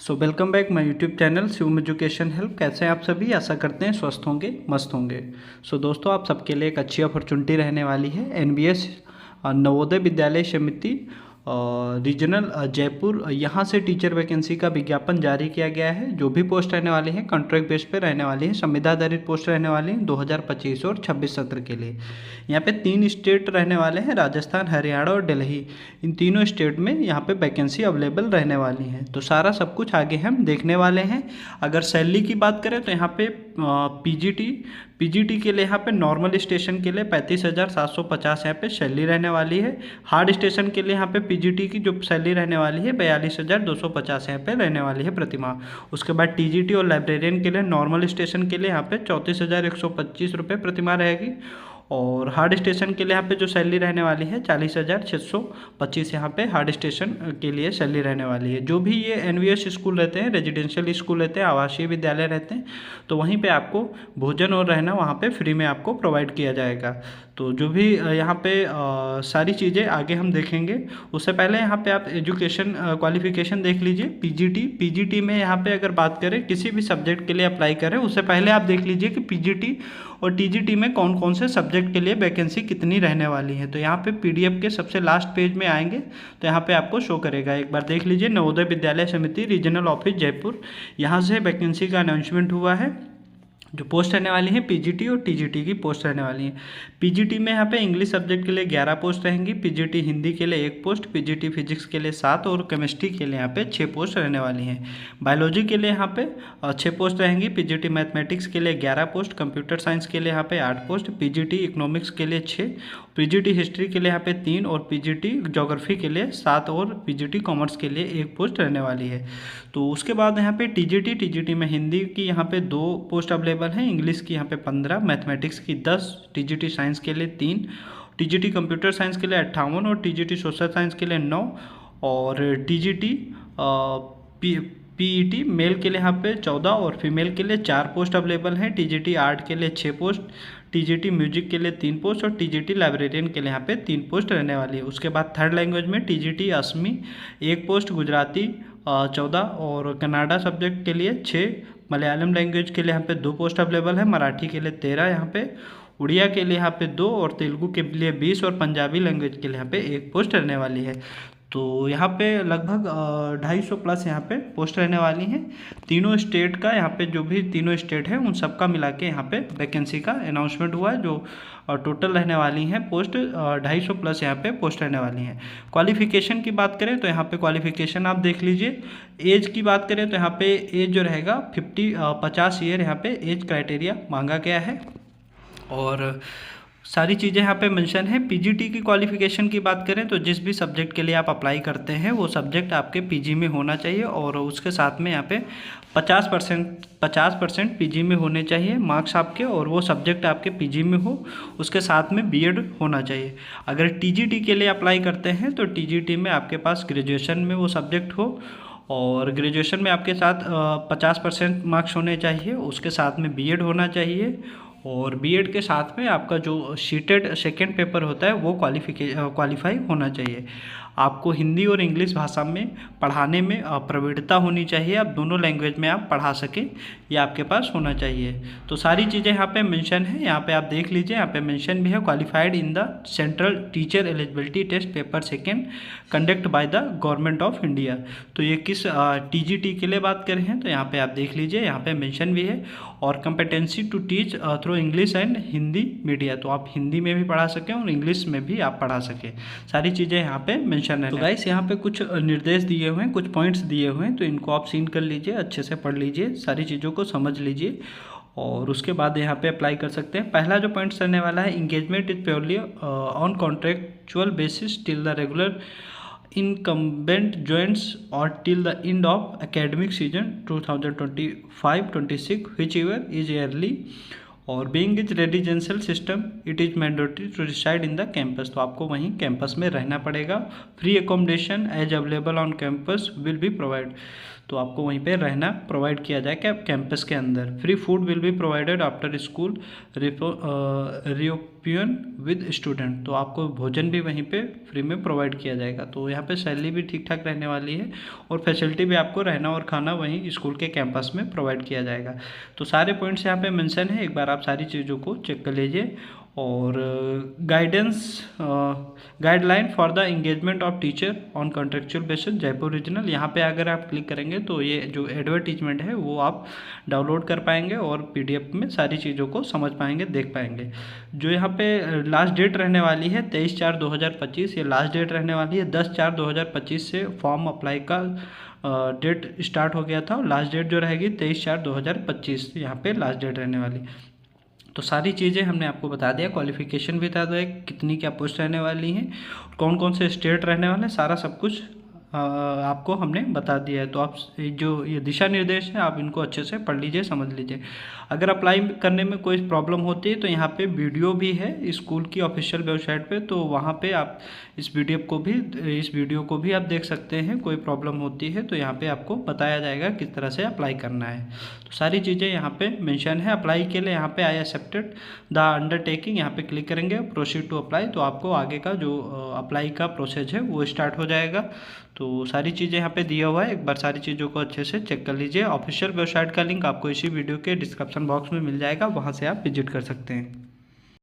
Welcome back my YouTube channel Shivam education help. कैसे हैं आप सभी? आशा करते हैं स्वस्थ होंगे, मस्त होंगे। दोस्तों, आप सबके लिए एक अच्छी अपॉर्चुनिटी रहने वाली है। एनबीएस नवोदय विद्यालय समिति रीजनल जयपुर, यहाँ से टीचर वैकेंसी का विज्ञापन जारी किया गया है। जो भी पोस्ट रहने वाली है कॉन्ट्रैक्ट बेस पे रहने वाली है। संविदा आधारित पोस्ट रहने वाली है 2025 और 26 सत्र के लिए। यहाँ पे 3 स्टेट रहने वाले हैं, राजस्थान, हरियाणा और दिल्ली। इन तीनों स्टेट में यहाँ पे वैकेंसी अवेलेबल रहने वाली है। तो सारा सब कुछ आगे हम देखने वाले हैं। अगर सैलरी की बात करें तो यहाँ पे पीजीटी के लिए यहाँ पे नॉर्मल स्टेशन के लिए 35,750 यहाँ पे सैलरी रहने वाली है। हार्ड स्टेशन के लिए यहाँ पे पीजीटी की जो सैलरी रहने वाली है 42,250 यहाँ पे रहने वाली है प्रति माह। उसके बाद टीजीटी और लाइब्रेरियन के लिए नॉर्मल स्टेशन के लिए यहाँ पे 34,125 रुपये प्रति माह रहेगी। और हार्ड स्टेशन के लिए यहाँ पे जो सैलरी रहने वाली है 40,625 यहाँ पे हार्ड स्टेशन के लिए सैलरी रहने वाली है। जो भी ये एनवीएस स्कूल रहते हैं, रेजिडेंशियल स्कूल रहते हैं, आवासीय विद्यालय रहते हैं, तो वहीं पे आपको भोजन और रहना वहाँ पे फ्री में आपको प्रोवाइड किया जाएगा। तो जो भी यहाँ पे सारी चीज़ें आगे हम देखेंगे। उससे पहले यहाँ पे आप एजुकेशन क्वालिफिकेशन देख लीजिए। पीजीटी में यहाँ पे अगर बात करें किसी भी सब्जेक्ट के लिए अप्लाई करें, उससे पहले आप देख लीजिए कि पीजीटी और टीजीटी में कौन कौन से सब्जेक्ट के लिए वैकेंसी कितनी रहने वाली है। तो यहाँ पे पीडीएफ के सबसे लास्ट पेज में आएंगे तो यहाँ पे आपको शो करेगा। एक बार देख लीजिए, नवोदय विद्यालय समिति रीजनल ऑफिस जयपुर, यहाँ से वैकेंसी का अनाउंसमेंट हुआ है। जो पोस्ट रहने वाली है पीजीटी और टीजीटी की पोस्ट रहने वाली है। पीजीटी में यहाँ पे इंग्लिश सब्जेक्ट के लिए 11 पोस्ट रहेंगी, पीजीटी हिंदी के लिए 1 पोस्ट, पीजीटी फिजिक्स के लिए 7 और केमिस्ट्री के लिए यहाँ पे 6 पोस्ट रहने वाली हैं। बायोलॉजी के लिए यहाँ पे 6 पोस्ट रहेंगी, पीजीटी मैथमेटिक्स के लिए 11 पोस्ट, कंप्यूटर साइंस के लिए यहाँ पे 8 पोस्ट, पीजीटी इकोनॉमिक्स के लिए 6, पीजीटी हिस्ट्री के लिए यहाँ पे 3 और पीजीटी ज्योग्राफी के लिए 7 और पीजीटी कॉमर्स के लिए 1 पोस्ट रहने वाली है। तो उसके बाद यहाँ पे टीजीटी में हिंदी की यहाँ पे 2 पोस्ट अवेलेबल हैं, इंग्लिश की यहाँ पे 15, मैथमेटिक्स की 10, टीजीटी साइंस के लिए 3, टीजीटी कंप्यूटर साइंस के लिए 58 और टीजीटी सोशल साइंस के लिए 9 और टीजीटी पीईटी मेल के लिए यहाँ पे 14 और फीमेल के लिए 4 पोस्ट अवेलेबल हैं। टीजीटी आर्ट के लिए 6 पोस्ट, टीजीटी म्यूजिक के लिए 3 पोस्ट और टीजीटी लाइब्रेरियन के लिए यहाँ पे 3 पोस्ट रहने वाली है। उसके बाद थर्ड लैंग्वेज में टीजीटी असमी 1 पोस्ट, गुजराती 14 और कन्नाडा सब्जेक्ट के लिए 6, मलयालम लैंग्वेज के लिए यहाँ पे 2 पोस्ट अवेलेबल है, मराठी के लिए 13 यहाँ पे, उड़िया के लिए यहाँ पे 2 और तेलुगु के लिए 20 और पंजाबी लैंग्वेज के लिए यहाँ पे 1 पोस्ट रहने वाली है। तो यहाँ पे लगभग 250 प्लस यहाँ पे पोस्ट रहने वाली हैं। तीनों स्टेट का यहाँ पे जो भी तीनों स्टेट है उन सब का मिला के यहाँ पे वैकेंसी का अनाउंसमेंट हुआ है। जो टोटल रहने वाली हैं पोस्ट 250 प्लस यहाँ पे पोस्ट रहने वाली हैं। क्वालिफिकेशन की बात करें तो यहाँ पे क्वालिफिकेशन आप देख लीजिए। एज की बात करें तो यहाँ पे एज जो रहेगा 50 ईयर यहाँ पे एज क्राइटेरिया मांगा गया है। और सारी चीज़ें यहाँ पे मेंशन है। पीजीटी की क्वालिफिकेशन की बात करें तो जिस भी सब्जेक्ट के लिए आप अप्लाई करते हैं वो सब्जेक्ट आपके पीजी में होना चाहिए और उसके साथ में यहाँ पे 50% पीजी में होने चाहिए मार्क्स आपके, और वो सब्जेक्ट आपके पीजी में हो, उसके साथ में बीएड होना चाहिए। अगर टीजीटी के लिए अप्लाई करते हैं तो टीजीटी में आपके पास ग्रेजुएशन में वो सब्जेक्ट हो और ग्रेजुएशन में आपके साथ 50% मार्क्स होने चाहिए, उसके साथ में बीएड होना चाहिए और बीएड के साथ में आपका जो सीटेड सेकेंड पेपर होता है वो क्वालिफाई होना चाहिए। आपको हिंदी और इंग्लिश भाषा में पढ़ाने में प्रवीणता होनी चाहिए, आप दोनों लैंग्वेज में आप पढ़ा सकें, ये आपके पास होना चाहिए। तो सारी चीज़ें यहाँ पे मेंशन है, यहाँ पे आप देख लीजिए। यहाँ पे मेंशन भी है qualified in the central teacher eligibility test paper second conduct by the government of India. तो ये किस टीजीटी के लिए बात कर रहे हैं तो यहाँ पे आप देख लीजिए, यहाँ पे मेंशन भी है। और competency to teach through English and Hindi media, तो आप हिंदी में भी पढ़ा सकें और इंग्लिश में भी आप पढ़ा सकें, सारी चीज़ें यहाँ पे मेंशन है। तो गाइस यहाँ पे कुछ निर्देश दिए हुए हैं, कुछ पॉइंट्स दिए हुए हैं, तो इनको आप सीन कर लीजिए, अच्छे से पढ़ लीजिए, सारी चीज़ों को समझ लीजिए और उसके बाद यहाँ पे अप्लाई कर सकते हैं। पहला जो पॉइंट्स रहने वाला है, engagement is purely on contractual basis till the regular incumbent joins or till the end of academic season 2025-26 whichever is yearly और being is residential system it is mandatory to reside in the campus, तो आपको वहीं campus में रहना पड़ेगा। Free accommodation as available on campus will be provide, तो आपको वहीं पे रहना प्रोवाइड किया जाएगा कैंपस के अंदर। Free food will be provided after school reopen with student, तो आपको भोजन भी वहीं पे फ्री में प्रोवाइड किया जाएगा। तो यहाँ पे सैलरी भी ठीक ठाक रहने वाली है और फैसिलिटी भी आपको रहना और खाना वहीं स्कूल के कैंपस में प्रोवाइड किया जाएगा। तो सारे पॉइंट्स यहाँ पे मेंशन है, एक बार आप सारी चीज़ों को चेक कर लीजिए। और guideline for the engagement of teacher on contractual basis Jaipur regional, यहाँ पे अगर आप क्लिक करेंगे तो ये जो एडवर्टीजमेंट है वो आप डाउनलोड कर पाएंगे और पीडीएफ में सारी चीज़ों को समझ पाएंगे, देख पाएंगे। जो यहाँ पे लास्ट डेट रहने वाली है 23/4/2025, ये लास्ट डेट रहने वाली है। 10/4/2025 से फॉर्म अप्लाई का डेट स्टार्ट हो गया था और लास्ट डेट जो रहेगी 23/4/2025 यहाँ पे लास्ट डेट रहने वाली। तो सारी चीज़ें हमने आपको बता दिया, क्वालिफिकेशन भी बता दिया, कितनी क्या पोस्ट रहने वाली हैं, कौन कौन से स्टेट रहने वाले हैं, सारा सब कुछ आपको हमने बता दिया है। तो आप जो ये दिशा निर्देश हैं आप इनको अच्छे से पढ़ लीजिए, समझ लीजिए। अगर अप्लाई करने में कोई प्रॉब्लम होती है तो यहाँ पे वीडियो भी है स्कूल की ऑफिशियल वेबसाइट पे, तो वहाँ पे आप इस वीडियो को भी आप देख सकते हैं। कोई प्रॉब्लम होती है तो यहाँ पे आपको बताया जाएगा किस तरह से अप्लाई करना है। तो सारी चीज़ें यहाँ पे मेंशन है। अप्लाई के लिए यहाँ पे आई एक्सेप्टेड द अंडरटेकिंग, यहाँ पे क्लिक करेंगे, प्रोसीड टू अप्लाई, तो आपको आगे का जो अप्लाई का प्रोसेस है वो स्टार्ट हो जाएगा। तो सारी चीज़ें यहाँ पे दिया हुआ है, एक बार सारी चीज़ों को अच्छे से चेक कर लीजिए। ऑफिशियल वेबसाइट का लिंक आपको इसी वीडियो के डिस्क्रिप्शन बॉक्स में मिल जाएगा, वहाँ से आप विजिट कर सकते हैं।